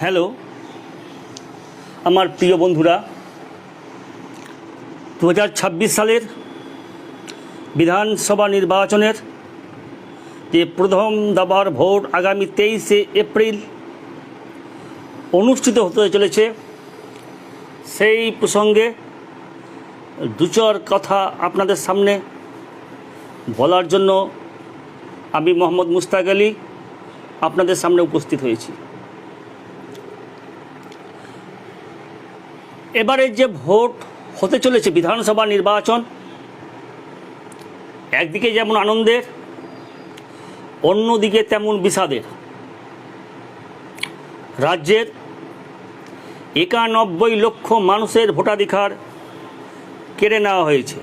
Hello আমার প্রিয় বন্ধুরা, 2026 সালের বিধানসভা নির্বাচনের যে প্রথম দফার ভোট আগামী 23শে এপ্রিল অনুষ্ঠিত হতে চলেছে, সেই প্রসঙ্গে দুচার কথা আপনাদের সামনে বলার জন্য আমি মোহাম্মদ মুস্তাক আলী আপনাদের সামনে উপস্থিত হয়েছি। এবারে যে ভোট হতে চলেছে বিধানসভা নির্বাচন, একদিকে যেমন আনন্দের, অন্যদিকে তেমন বিষাদের। রাজ্যের 91 লক্ষ মানুষের ভোটাধিকার কেড়ে নেওয়া হয়েছে,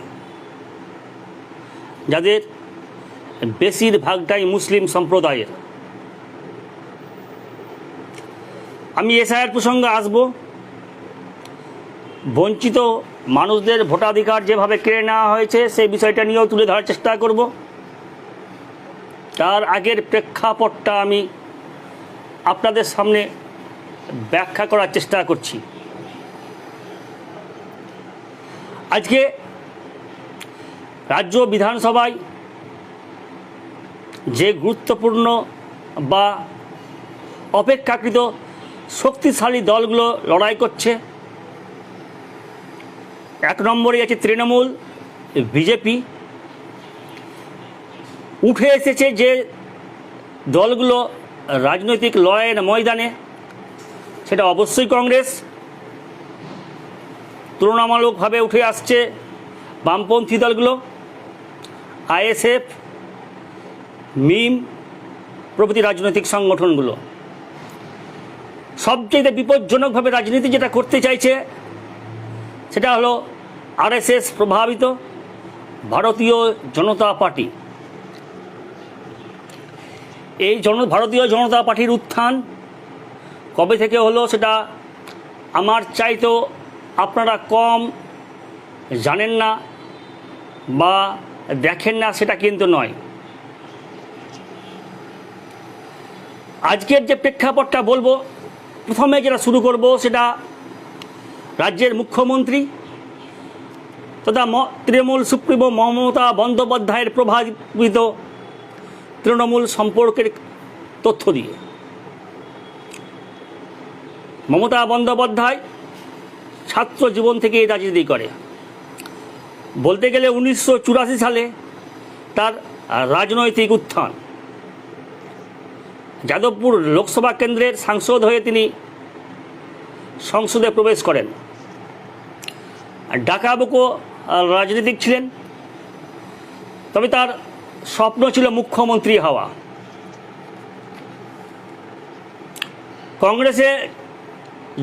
যাদের বেশিরভাগটাই মুসলিম সম্প্রদায়ের। আমি এসআইআর প্রসঙ্গে আসব। বঞ্চিত মানুষদের ভোটাধিকার যেভাবে কেড়ে নেওয়া হয়েছে সেই বিষয়টা নিয়েও তুলে ধরার চেষ্টা করব। তার আগের প্রেক্ষাপটটা আমি আপনাদের সামনে ব্যাখ্যা করার চেষ্টা করছি। আজকে রাজ্য বিধানসভায় যে গুরুত্বপূর্ণ বা অপেক্ষাকৃত শক্তিশালী দলগুলো লড়াই করছে, এক নম্বরে আছে তৃণমূল, বিজেপি। উঠে এসেছে যে দলগুলো রাজনৈতিক লড়াইয়ের ময়দানে, সেটা অবশ্যই কংগ্রেস। তুলনামূলকভাবে উঠে আসছে বামপন্থী দলগুলো, আইএসএফ, মিম প্রভৃতি রাজনৈতিক সংগঠনগুলো। সবচেয়ে বিপজ্জনকভাবে রাজনীতি যেটা করতে চাইছে সেটা হলো আরএসএস প্রভাবিত ভারতীয় জনতা পার্টি। এই ভারতীয় জনতা পার্টির উত্থান কবে থেকে হলো সেটা আমার চাইতেও আপনারা কম জানেন না বা দেখেন না, সেটা কিন্তু নয়। আজকের যে প্রেক্ষাপটটা বলবো, প্রথমে যেটা শুরু করব সেটা রাজ্যের মুখ্যমন্ত্রী তথা তৃণমূল সুপ্রিমো মমতা বন্দ্যোপাধ্যায়ের প্রভাবিত তৃণমূল সম্পর্কের তথ্য দিয়ে। মমতা বন্দ্যোপাধ্যায় ছাত্র জীবন থেকেই রাজনীতি করে। বলতে গেলে 1984 সালে তার রাজনৈতিক উত্থান। যাদবপুর লোকসভা কেন্দ্রের সাংসদ হয়ে তিনি সংসদে প্রবেশ করেন। ডাকাবুকো রাজনীতিক ছিলেন, তবে তার স্বপ্ন ছিল মুখ্যমন্ত্রী হওয়া।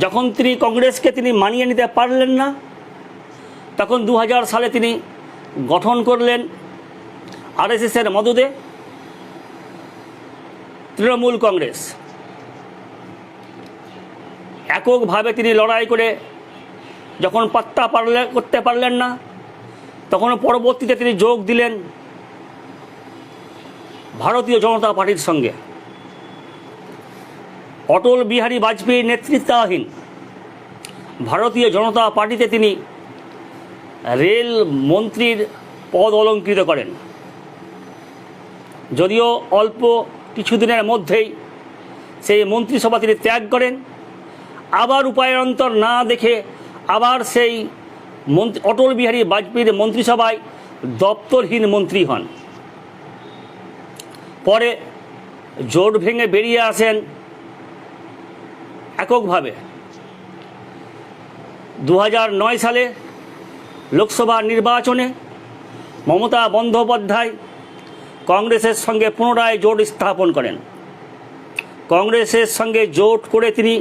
যখন তিনি কংগ্রেসকে মানিয়ে নিতে পারলেন না, তখন 2000 সালে তিনি গঠন করলেন আরএসএসের মদদে তৃণমূল কংগ্রেস। এককভাবে তিনি লড়াই করে যখন করতে পারলেন না, তখন পরবর্তীতে তিনি যোগ দিলেন ভারতীয় জনতা পার্টির সঙ্গে। অটল বিহারী বাজপেয়ীর নেতৃত্বাধীন ভারতীয় জনতা পার্টিতে তিনি রেল মন্ত্রীর পদ অলঙ্কৃত করেন। যদিও অল্প কিছুদিনের মধ্যেই সেই মন্ত্রিসভা তিনি ত্যাগ করেন, আবার উপায়ান্তর না দেখে আবার সেই অটল বিহারী বাজপেয়ীর মন্ত্রিসভায় দপ্তরহীন মন্ত্রী হন। পরে জোট ভেঙে বেরিয়ে আসেন এককভাবে। 2009 সালে লোকসভা নির্বাচনে মমতা বন্দ্যোপাধ্যায় কংগ্রেসের সঙ্গে পুনরায় জোট স্থাপন করেন। কংগ্রেসের সঙ্গে জোট করে তিনি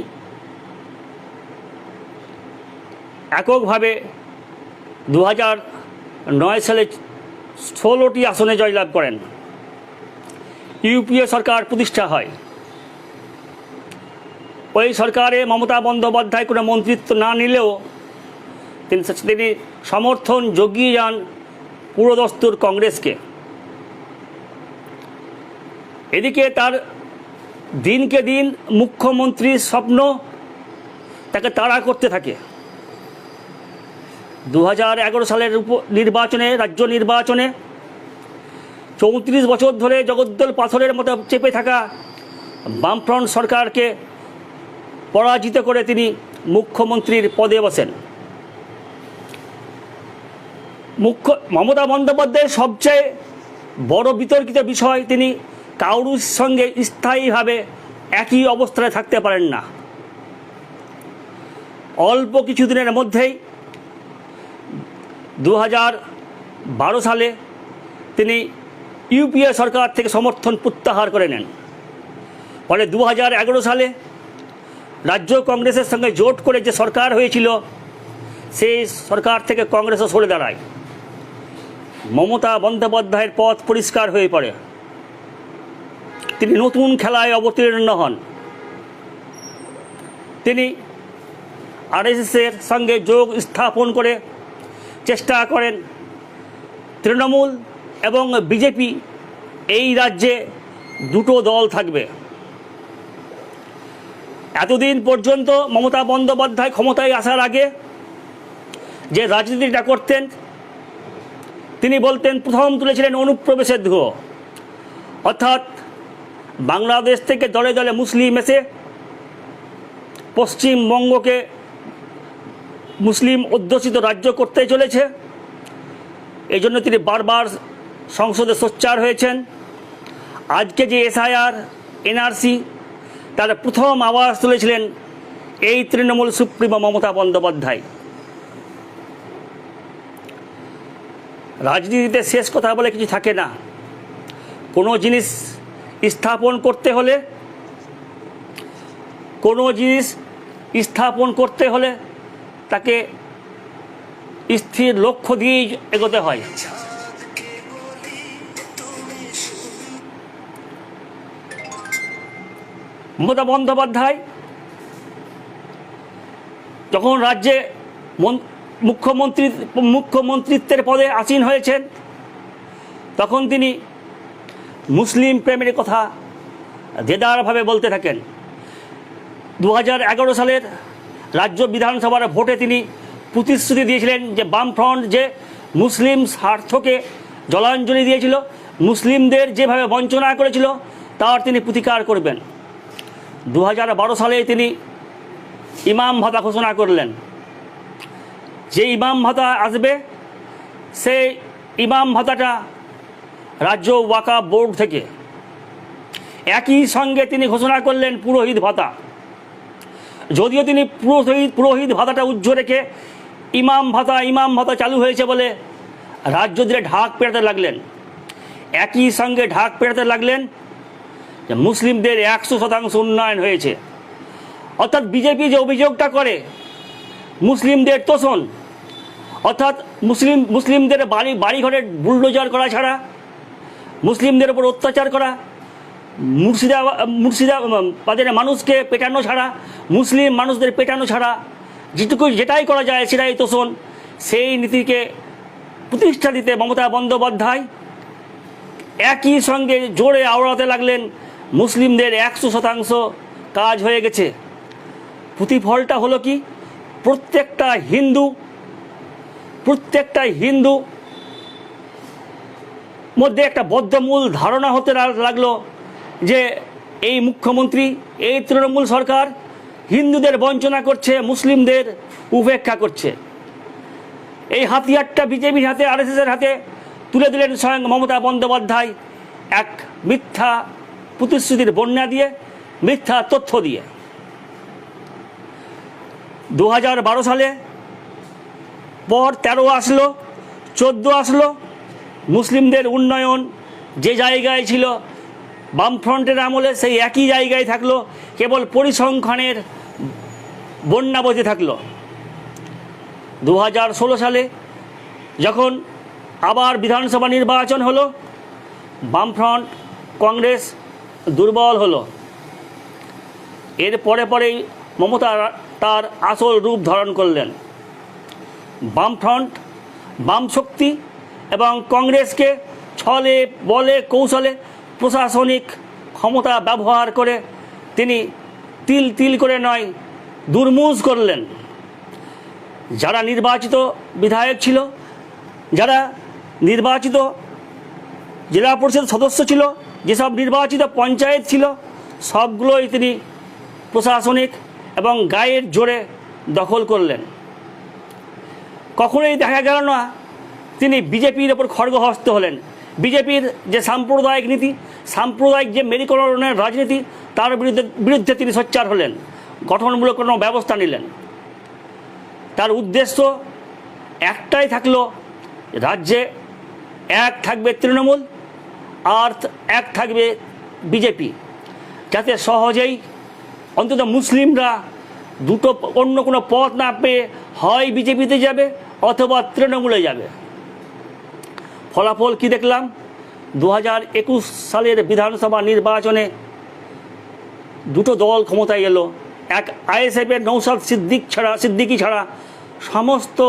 এককভাবে 2009 সালে 16টি আসনে জয়লাভ করেন। ইউপিএ সরকার প্রতিষ্ঠা হয়। ওই সরকারে মমতা বন্দ্যোপাধ্যায় কোনো মন্ত্রিত্ব না নিলেও তিনি সমর্থন জুগিয়ে যান পুরোদস্তুর কংগ্রেসকে। এদিকে তার দিনকে দিন মুখ্যমন্ত্রীর স্বপ্ন তাকে তাড়া করতে থাকে। 2011 সালের নির্বাচনে, রাজ্য নির্বাচনে 34 বছর ধরে জগদ্দল পাথরের মতো চেপে থাকা বামফ্রন্ট সরকারকে পরাজিত করে তিনি মুখ্যমন্ত্রীর পদে বসেন। মমতা বন্দ্যোপাধ্যায়ের সবচেয়ে বড় বিতর্কিত বিষয়, তিনি কারুর সঙ্গে স্থায়ীভাবে একই অবস্থায় থাকতে পারেন না। অল্প কিছুদিনের মধ্যেই 2012 সালে তিনি ইউপিএ সরকার থেকে সমর্থন প্রত্যাহার করে নেন। ফলে 2011 সালে রাজ্য কংগ্রেসের সঙ্গে জোট করে যে সরকার হয়েছিল, সেই সরকার থেকে কংগ্রেসও সরে দাঁড়ায়। মমতা বন্দ্যোপাধ্যায়ের পথ পরিষ্কার হয়ে পড়ে। তিনি নতুন খেলায় অবতীর্ণ হন। তিনি আরএসএসের সঙ্গে যোগ স্থাপন করে চেষ্টা করেন তৃণমূল এবং বিজেপি এই রাজ্যে দুটো দল থাকবে। এতদিন পর্যন্ত মমতা বন্দ্যোপাধ্যায় ক্ষমতায় আসার আগে যে রাজনীতিটা করতেন, তিনি বলতেন, প্রথম তুলেছিলেন অনুপ্রবেশের ধুয়ো, অর্থাৎ বাংলাদেশ থেকে দলে দলে মুসলিম এসে পশ্চিমবঙ্গকে মুসলিম অধ্যুষিত রাজ্য করতে চলেছে। এই জন্য তিনি বারবার সংসদে সোচ্চার হয়েছেন। আজকে যে এসআইআর, এনআরসি, তার প্রথম আওয়াজ তুলেছিলেন এই তৃণমূল সুপ্রিমো মমতা বন্দ্যোপাধ্যায়। রাজনীতিতে শেষ কথা বলে কিছু থাকে না। কোনো জিনিস স্থাপন করতে হলে তাকে স্থির লক্ষ্য দিয়েই এগোতে হয়। মমতা বন্দ্যোপাধ্যায় যখন রাজ্যে মুখ্যমন্ত্রিত্বের পদে আসীন হয়েছেন, তখন তিনি মুসলিম প্রেমের কথা দেদারভাবে বলতে থাকেন। 2011 সালের রাজ্য বিধানসভার ভোটে তিনি প্রতিশ্রুতি দিয়েছিলেন যে বামফ্রন্ট যে মুসলিম স্বার্থকে জলাঞ্জলি দিয়েছিল, মুসলিমদের যেভাবে বঞ্চনা করেছিল, তার তিনি প্রতিকার করবেন। 2012 সালে তিনি ইমাম ভাতা ঘোষণা করলেন। যে ইমাম ভাতা আসবে, সেই ইমাম ভাতাটা রাজ্য ওয়াকফ বোর্ড থেকে। একই সঙ্গে তিনি ঘোষণা করলেন পুরোহিত ভাতা। যদিও তিনি পুরোহিত ভাতাটা উজ্জ্ব রেখে ইমাম ভাতা চালু হয়েছে বলে রাজ্য দিয়ে ঢাক পেটাতে লাগলেন। একই সঙ্গে ঢাক পেটাতে লাগলেন যে মুসলিমদের 100% উন্নয়ন হয়েছে। অর্থাৎ বিজেপি যে অভিযোগটা করে মুসলিমদের তোষণ, অর্থাৎ মুসলিমদের বাড়িঘরে বুলডোজার করা ছাড়া, মুসলিমদের উপর অত্যাচার করা, মুর্শিদাবাদের মানুষকে পেটানো ছাড়া, মুসলিম মানুষদের পেটানো ছাড়া যেটাই করা যায় সেটাই তোষণ, সেই নীতিকে প্রতিষ্ঠা দিতে মমতা বন্দ্যোপাধ্যায় একই সঙ্গে জোরে আওড়াতে লাগলেন মুসলিমদের 100% কাজ হয়ে গেছে। প্রতিফলটা হলো কি, প্রত্যেকটা হিন্দু মধ্যে একটা বদ্ধমূল ধারণা হতে লাগলো যে এই মুখ্যমন্ত্রী, এই তৃণমূল সরকার হিন্দুদের বঞ্চনা করছে, মুসলিমদের উপেক্ষা করছে। এই হাতিয়ারটা বিজেপির হাতে, আরএসএসের হাতে তুলে দিলেন স্বয়ং মমতা বন্দ্যোপাধ্যায় এক মিথ্যা প্রতিশ্রুতির বন্যা দিয়ে, মিথ্যা তথ্য দিয়ে। 2012 সালে পর 13 আসলো, 14 আসলো, মুসলিমদের উন্নয়ন যে জায়গায় ছিল বামফ্রন্টের আমলে সেই একই জায়গায় থাকলো, কেবল পরিসংখ্যানের বন্যা বইতে থাকলো। 2016 সালে যখন আবার বিধানসভা নির্বাচন হলো, বামফ্রন্ট কংগ্রেস দুর্বল হলো। এর পরেই মমতা তার আসল রূপ ধারণ করলেন। বামফ্রন্ট, বামশক্তি এবং কংগ্রেসকে ছলে বলে কৌশলে প্রশাসনিক ক্ষমতা ব্যবহার করে তিনি তিল তিল করে নয় দুর্মুষ করলেন। যারা নির্বাচিত বিধায়ক ছিল, যারা নির্বাচিত জেলা পরিষদ সদস্য ছিল, যেসব নির্বাচিত পঞ্চায়েত ছিল, সবগুলোই তিনি প্রশাসনিক এবং গায়ের জোরে দখল করলেন। কখনোই দেখা গেল না তিনি বিজেপির ওপর খড়গহস্ত হলেন। বিজেপির যে সাম্প্রদায়িক নীতি, সাম্প্রদায়িক যে মেরুকরণের রাজনীতি, তার বিরুদ্ধে তিনি সোচ্চার হলেন, গঠনমূলক কোনো ব্যবস্থা নিলেন। তার উদ্দেশ্য একটাই থাকলো, রাজ্যে এক থাকবে তৃণমূল আর এক থাকবে বিজেপি, যাতে সহজেই অন্তত মুসলিমরা দুটো অন্য কোনো পথ না পেয়ে হয় বিজেপিতে যাবে অথবা তৃণমূলে যাবে। ফলাফল কি দেখলাম? 2021 সালের বিধানসভা নির্বাচনে দুটো দল ক্ষমতায় এলো। এক আইএসএফের নৌসাদ সিদ্দিকি ছাড়া সমস্ত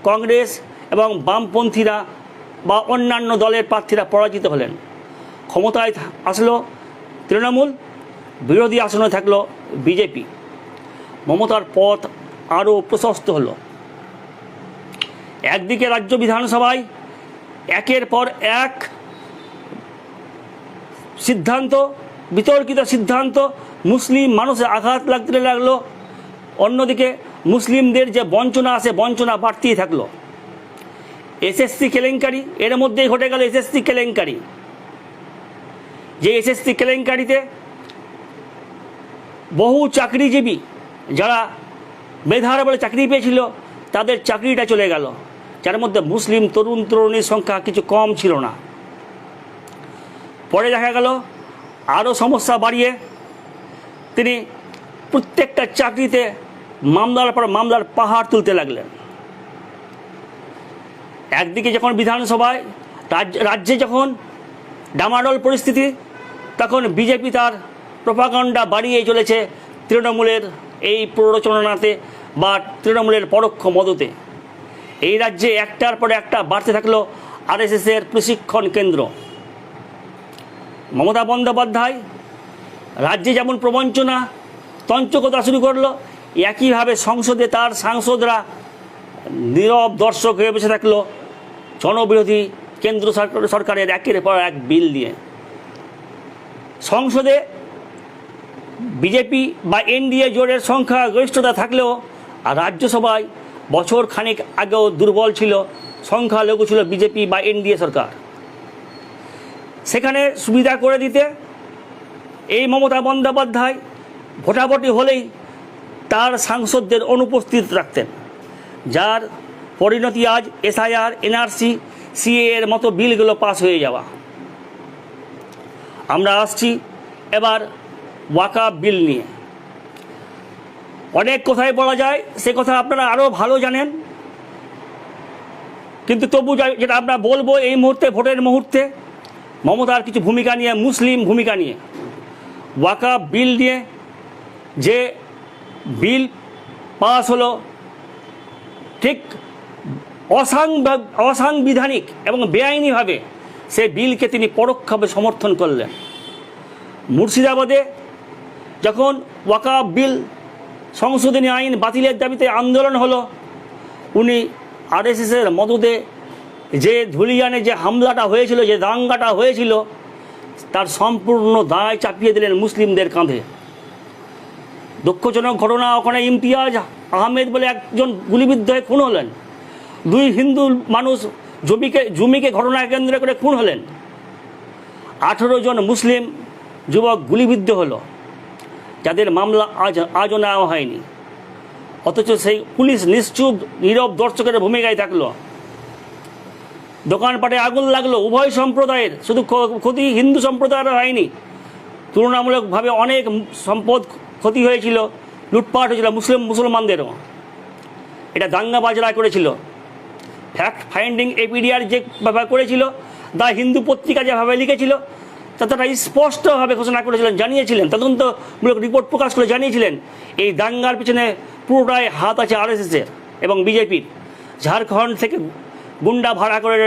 কংগ্রেস এবং বামপন্থীরা বা অন্যান্য দলের প্রার্থীরা পরাজিত হলেন। ক্ষমতায় আসলো তৃণমূল, বিরোধী আসনে থাকলো বিজেপি। মমতার পথ আরও প্রশস্ত হলো। একদিকে রাজ্য বিধানসভায় একের পর এক সিদ্ধান্ত, বিতর্কিত সিদ্ধান্ত মুসলিম মানুষের আঘাত লাগতে লাগলো, অন্যদিকে মুসলিমদের যে বঞ্চনা আছে, বঞ্চনা বাড়তেই থাকলো। এসএসসি কেলেঙ্কারি, এর মধ্যেই ঘটে গেল এসএসসি কেলেঙ্কারি। যে এসএসসি কেলেঙ্কারিতে বহু চাকরিজীবী যারা মেধার বলে চাকরি পেয়েছিল, তাদের চাকরিটা চলে গেল, যার মধ্যে মুসলিম তরুণ তরুণীর সংখ্যা কিছু কম ছিল না। পরে দেখা গেল আরও সমস্যা বাড়িয়ে তিনি প্রত্যেকটা চাকরিতে মামলার পর মামলার পাহাড় তুলতে লাগলেন। একদিকে যখন বিধানসভায় রাজ্যে যখন ডামাডোল পরিস্থিতি, তখন বিজেপি তার প্রোপাগান্ডা বাড়িয়ে চলেছে তৃণমূলের এই প্ররোচনাতে বা তৃণমূলের পরোক্ষ মদতে। এই রাজ্যে একটার পর একটা বাড়তে থাকলো আরএসএসের প্রশিক্ষণ কেন্দ্র। মমতা বন্দ্যোপাধ্যায় রাজ্যে যেমন প্রবঞ্চনা তঞ্চকতা শুরু করলো, একইভাবে সংসদে তার সাংসদরা নীরব দর্শক হয়ে বসে থাকলো জনবিরোধী কেন্দ্র সরকারের একের পর এক বিল নিয়ে। সংসদে বিজেপি বা এনডিএ জোটের সংখ্যা গরিষ্ঠতা থাকলেও আর রাজ্যসভায় বছর খানিক আগেও দুর্বল ছিল, সংখ্যালঘু ছিল বিজেপি বা এনডিএ সরকার। সেখানে সুবিধা করে দিতে এই মমতা বন্দ্যোপাধ্যায় ভোটাভুটি হলেই তার সাংসদদের অনুপস্থিত রাখতেন, যার পরিণতি আজ এসআইআর, এনআরসি, সিএ এর মতো বিলগুলো পাস হয়ে যাওয়া। আমরা আসছি এবার ওয়াকফ বিল নিয়ে। অনেক কথাই বলা যায়, সে কথা আপনারা আরও ভালো জানেন, কিন্তু তবু যেটা আমরা বলবো এই মুহূর্তে, ভোটের মুহূর্তে, মমতার কিছু ভূমিকা নিয়ে, মুসলিম ভূমিকা নিয়ে। ওয়াকফ বিল নিয়ে যে বিল পাস হলো, ঠিক অসাংবিধানিক এবং বেআইনিভাবে সে বিলকে তিনি পরোক্ষভাবে সমর্থন করলেন। মুর্শিদাবাদে যখন ওয়াকফ বিল সংশোধনী আইন বাতিলের দাবিতে আন্দোলন হলো, উনি আরএসএসের মদদে যে ধুলিয়ানে যে হামলাটা হয়েছিল, যে দাঙ্গাটা হয়েছিল, তার সম্পূর্ণ দায় চাপিয়ে দিলেন মুসলিমদের কাঁধে। দুঃখজনক ঘটনা, ওখানে ইমতিয়াজ আহমেদ বলে একজন গুলিবিদ্ধ হয়ে খুন হলেন। দুই হিন্দু মানুষ জমিকে ঘটনা কেন্দ্র করে খুন হলেন। 18 জন মুসলিম যুবক গুলিবিদ্ধ হলো, যাদের মামলা আজও নেওয়া হয়নি। অথচ সেই পুলিশ নিশ্চুপ নীরব দর্শকের ভূমিকায় থাকলো। দোকানপাটে আগুন লাগলো, উভয় সম্প্রদায়ের, শুধু ক্ষতি হিন্দু সম্প্রদায়ের হয়নি, তুলনামূলকভাবে অনেক সম্পদ ক্ষতি হয়েছিল, লুটপাট হয়েছিল মুসলমানদেরও। এটা দাঙ্গাবাজরা করেছিল। ফ্যাক্ট ফাইন্ডিং এপিডিআর যেভাবে করেছিল, দা হিন্দু পত্রিকা যেভাবে লিখেছিল, তাতে তারা স্পষ্টভাবে ঘোষণা করেছিলেন, জানিয়েছিলেন, তদন্তমূলক রিপোর্ট প্রকাশ করে জানিয়েছিলেন এই দাঙ্গার পিছনে পুরোটাই হাত আছে আরএসএসের এবং বিজেপির। ঝাড়খণ্ড থেকে গুন্ডা ভাড়া করে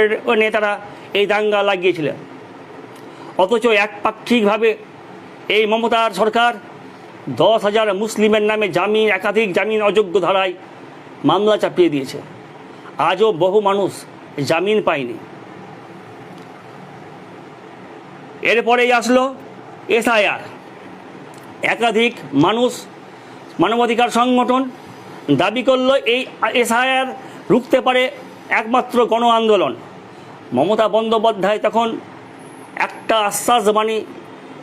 নেতারা এই দাঙ্গা লাগিয়েছিলেন। অথচ একপাক্ষিকভাবে এই মমতার সরকার 10,000 মুসলিমের নামে জামিন, একাধিক জামিন অযোগ্য ধারায় মামলা চাপিয়ে দিয়েছে। আজও বহু মানুষ জামিন পায়নি। এরপরেই আসলো এসআইআর। একাধিক মানুষ, মানবাধিকার সংগঠন দাবি করলো এই এসআইআর রুখতে পারে একমাত্র গণ আন্দোলন। মমতা বন্দ্যোপাধ্যায় তখন একটা আশ্বাসবাণী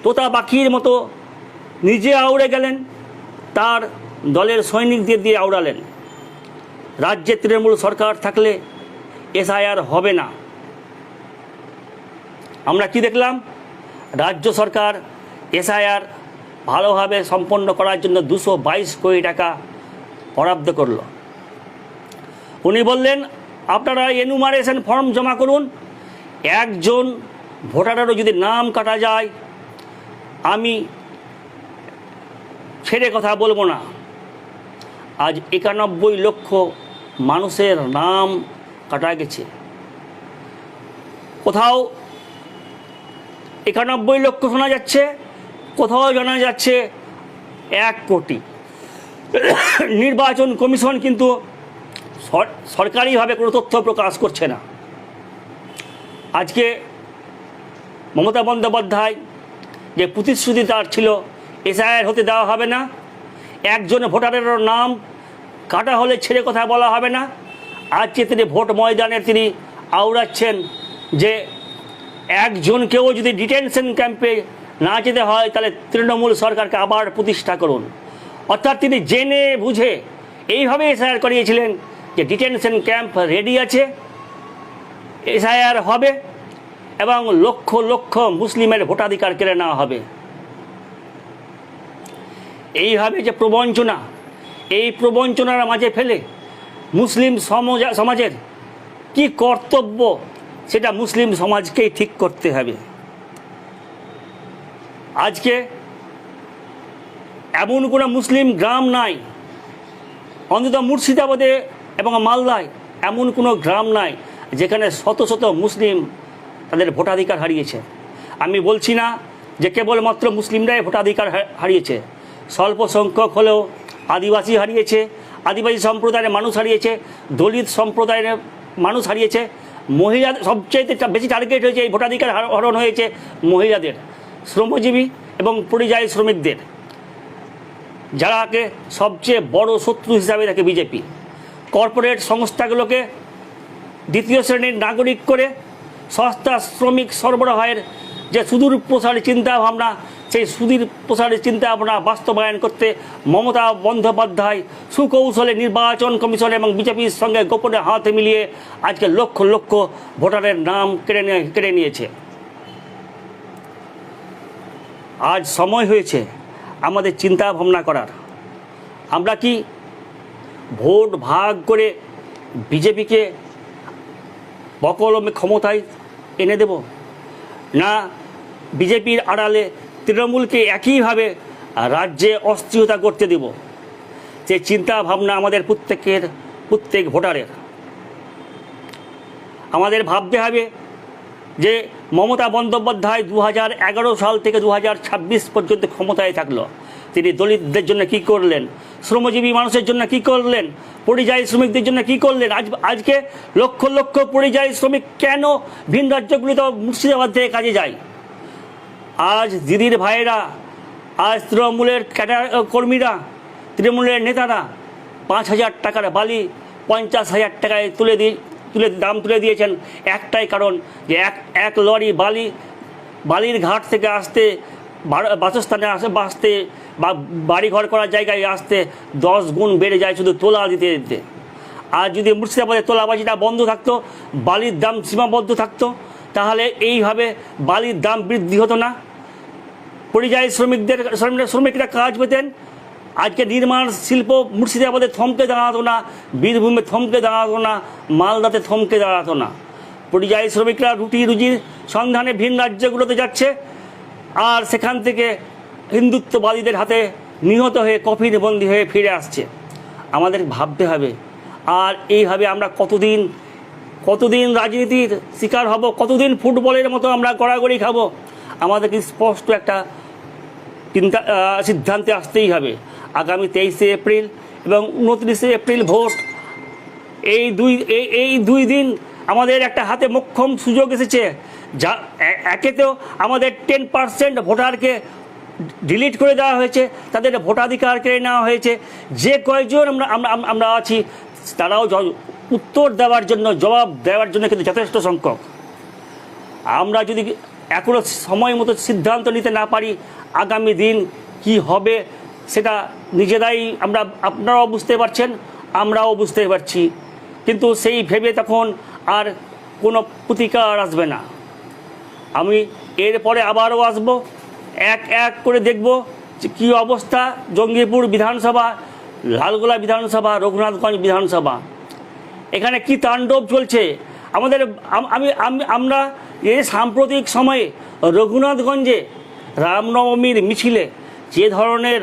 তোতা পাখির মতো নিজে আউড়ে গেলেন, তার দলের সৈনিকদের দিয়ে আউড়ালেন। রাজ্যে তৃণমূল সরকার থাকলে এসআইআর হবে না। আমরা কি দেখলাম? রাজ্য সরকার এসআইআর ভালোভাবে সম্পন্ন করার জন্য 222 কোটি টাকা বরাদ্দ করল। উনি বললেন, আপনারা এনুমারেশন ফর্ম জমা করুন, একজন ভোটারেরও যদি নাম কাটা যায় আমি ছেড়ে কথা বলবো না। আজ 91 লক্ষ মানুষের নাম কাটা গেছে। কোথাও 91 লক্ষ শোনা যাচ্ছে, কোথাও জানা যাচ্ছে 1 কোটি। নির্বাচন কমিশন কিন্তু সরকারিভাবে কোনো তথ্য প্রকাশ করছে না। আজকে মমতা বন্দ্যোপাধ্যায় যে প্রতিশ্রুতি তার ছিল এসআইআর হতে দেওয়া হবে না, একজন ভোটারেরও নাম কাটা হলে ছেড়ে কথা বলা হবে না, আজকে তিনি ভোট ময়দানে তিনি আওড়াচ্ছেন যে একজনকেও যদি ডিটেনশন ক্যাম্পে না যেতে হয় তাহলে তৃণমূল সরকারকে আবার প্রতিষ্ঠা করুন। অর্থাৎ তিনি জেনে বুঝে এইভাবে এসআইআর করিয়েছিলেন যে ডিটেনশন ক্যাম্প রেডি আছে, এসআইআর হবে এবং লক্ষ লক্ষ মুসলিমের ভোটাধিকার কেড়ে নেওয়া হবে। এইভাবে যে প্রবঞ্চনা, এই প্রবঞ্চনার মাঝে ফেলে মুসলিম সমাজের কি কর্তব্য সেটা মুসলিম সমাজকেই ঠিক করতে হবে। আজকে এমন কোনো মুসলিম গ্রাম নাই, অন্তত মুর্শিদাবাদে এবং মালদায় এমন কোনো গ্রাম নাই যেখানে শত শত মুসলিম তাদের ভোটাধিকার হারিয়েছে। আমি বলছি না যে কেবলমাত্র মুসলিমরাই ভোটাধিকার হারিয়েছে, স্বল্প সংখ্যক হলেও আদিবাসী হারিয়েছে, আদিবাসী সম্প্রদায়ের মানুষ হারিয়েছে, দলিত সম্প্রদায়ের মানুষ হারিয়েছে, মহিলা সবচেয়ে বেশি টার্গেট হয়েছে, এই ভোটাধিকার হরণ হয়েছে মহিলাদের, শ্রমজীবী এবং পরিযায়ী শ্রমিকদের, যারাকে সবচেয়ে বড় শত্রু হিসাবে দেখে বিজেপি। কর্পোরেট সংস্থাগুলোকে দ্বিতীয় শ্রেণীর নাগরিক করে সস্তা শ্রমিক সরবরাহের যে সুদূর প্রসারী চিন্তাভাবনা, সেই সুদূর প্রসারী চিন্তাভাবনা বাস্তবায়ন করতে মমতা বন্দ্যোপাধ্যায় সুকৌশলে নির্বাচন কমিশন এবং বিজেপির সঙ্গে গোপনে হাত মিলিয়ে আজকে লক্ষ লক্ষ ভোটারের নাম কেড়ে নিয়েছে। আজ সময় হয়েছে আমাদের চিন্তা ভাবনা করার। আমরা কি ভোট ভাগ করে বিজেপিকে বকলমে ক্ষমতায় এনে দেব, না বিজেপির আড়ালে তৃণমূলকে একইভাবে রাজ্যে অস্থিরতা করতে দেব? যে চিন্তা ভাবনা আমাদের প্রত্যেক ভোটারের। আমাদের ভাবতে হবে যে মমতা বন্দ্যোপাধ্যায় 2011 সাল থেকে 2026 পর্যন্ত ক্ষমতায় থাকলো, তিনি দলিতদের জন্য কি করলেন, শ্রমজীবী মানুষের জন্য কি করলেন, পরিযায়ী শ্রমিকদের জন্য কি করলেন? আজকে লক্ষ লক্ষ পরিযায়ী শ্রমিক কেন ভিন রাজ্যগুলিতে মুর্শিদাবাদ থেকে কাজে যায়? আজ দিদির ভাইয়েরা, আজ তৃণমূলের কর্মীরা, তৃণমূলের নেতারা 5,000 টাকার বালি 50,000 টাকায় দাম তুলে দিয়েছেন। একটাই কারণ যে এক লরি বালির ঘাট থেকে আসতে, বাসস্থানে বাসতে বা বাড়িঘর করার জায়গায় আসতে 10 গুণ বেড়ে যায় শুধু তোলা দিতে দিতে। আর যদি মুর্শিদাবাদে তোলাবাজিটা বন্ধ থাকতো, বালির দাম সীমাবদ্ধ থাকতো, তাহলে এইভাবে বালির দাম বৃদ্ধি হতো না, পরিযায়ী শ্রমিকরা কাজ পেতেন। আজকে নির্মাণ শিল্প মুর্শিদাবাদে থমকে দাঁড়াতো না, বীরভূমে থমকে দাঁড়াতো না, মালদাতে থমকে দাঁড়াতো না। পরিযায়ী শ্রমিকরা রুটি রুজির সন্ধানে ভিন রাজ্যগুলোতে যাচ্ছে, আর সেখান থেকে হিন্দুত্ববাদীদের হাতে নিহত হয়ে কফিন বন্দী হয়ে ফিরে আসছে। আমাদের ভাবতে হবে। আর এইভাবে আমরা কতদিন রাজনীতির শিকার হব, কতদিন ফুটবলের মতো আমরা গড়াগড়ি খাবো? আমাদেরকে স্পষ্ট একটা সিদ্ধান্তে আসতেই হবে। আগামী 23শে এপ্রিল এবং 29শে এপ্রিল ভোট, এই দুই দিন আমাদের একটা হাতে মোক্ষম সুযোগ এসেছে। যা একে তো আমাদের 10% ভোটারকে ডিলিট করে দেওয়া হয়েছে, তাদের ভোটাধিকার কেড়ে নেওয়া হয়েছে। যে কয়জন আমরা আছি তারাও উত্তর দেওয়ার জন্য, জবাব দেওয়ার জন্য কিন্তু যথেষ্ট সংখ্যক। আমরা যদি এখনও সময় মতো সিদ্ধান্ত নিতে না পারি, আগামী দিন কি হবে সেটা নিজেরাই আপনারাও বুঝতে পারছেন, আমরাও বুঝতে পারছি। কিন্তু সেই ভেবে তখন আর কোনো প্রতিকার আসবে না। আমি এরপরে আবারও আসব, এক এক করে দেখব যে কী অবস্থা জঙ্গিপুর বিধানসভা, লালগোলা বিধানসভা, রঘুনাথগঞ্জ বিধানসভা, এখানে কি তাণ্ডব চলছে। আমরা এই সাম্প্রতিক সময়ে রঘুনাথগঞ্জে রামনবমীর মিছিলে যে ধরনের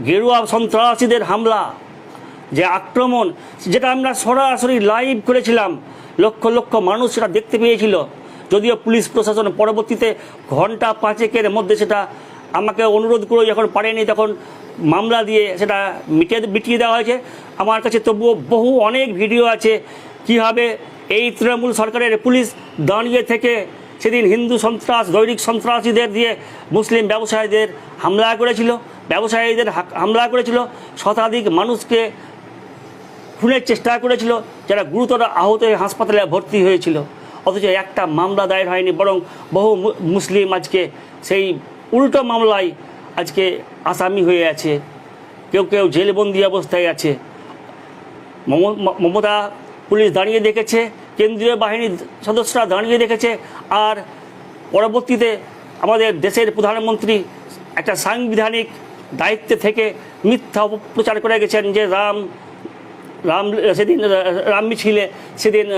গেরুয়া সন্ত্রাসীদের হামলা, যে আক্রমণ, যেটা আমরা সরাসরি লাইভ করেছিলাম, লক্ষ লক্ষ মানুষ সেটা দেখতে পেয়েছিল। যদিও পুলিশ প্রশাসন পরবর্তীতে ঘন্টা 5-এর মধ্যে সেটা আমাকে অনুরোধ করে যখন পারেনি, তখন মামলা দিয়ে সেটা মিটিয়ে দেওয়া হয়েছে। আমার কাছে তবুও অনেক ভিডিও আছে কীভাবে এই তৃণমূল সরকারের পুলিশ দাঁড়িয়ে থেকে সেদিন হিন্দু সন্ত্রাস, দৈনিক সন্ত্রাসীদের দিয়ে মুসলিম ব্যবসায়ীদের হামলা করেছিল, শতাধিক মানুষকে খুনের চেষ্টা করেছিল, যারা গুরুতর আহত হয়ে হাসপাতালে ভর্তি হয়েছিল। অথচ একটা মামলা দায়ের হয়নি, বরং বহু মুসলিম আজকে সেই উল্টো মামলায় আজকে আসামি হয়ে আছে, কেউ কেউ জেলবন্দি অবস্থায় আছে। মমতা পুলিশ দাঁড়িয়ে দেখেছে, কেন্দ্রীয় বাহিনীর সদস্যরা দাঁড়িয়ে দেখেছে, আর পরবর্তীতে আমাদের দেশের প্রধানমন্ত্রী একটা সাংবিধানিক দায়িত্বে থেকে মিথ্যা অপপ্রচার করে গেছেন যে সেদিন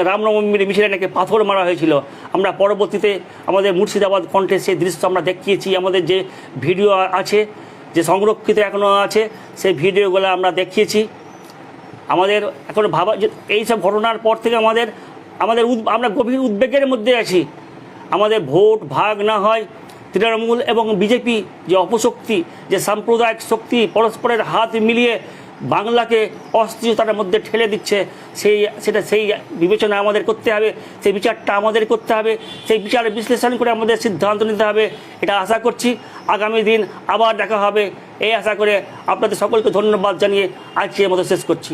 রামনবমীর মিছিলে নাকি পাথর মারা হয়েছিল। আমরা পরবর্তীতে আমাদের মুর্শিদাবাদ কণ্ঠে সেই দৃশ্য আমরা দেখিয়েছি। আমাদের যে ভিডিও আছে, যে সংরক্ষিত এখনও আছে, সেই ভিডিওগুলো আমরা দেখিয়েছি। আমাদের এখন ভাবা যে এইসব ঘটনার পর থেকে আমরা গভীর উদ্বেগের মধ্যে আছি। আমাদের ভোট ভাগ না হয়, তৃণমূল এবং বিজেপি যে অপশক্তি, যে সাম্প্রদায়িক শক্তি পরস্পরের হাত মিলিয়ে বাংলাকে অস্থিরতার মধ্যে ঠেলে দিচ্ছে, সেই বিবেচনা আমাদের করতে হবে, সেই বিচারটা আমাদের করতে হবে, সেই বিচার বিশ্লেষণ করে আমাদের সিদ্ধান্ত নিতে হবে। এটা আশা করছি আগামী দিন আবার দেখা হবে, এই আশা করে আপনাদের সকলকে ধন্যবাদ জানিয়ে আজকের মতো শেষ করছি।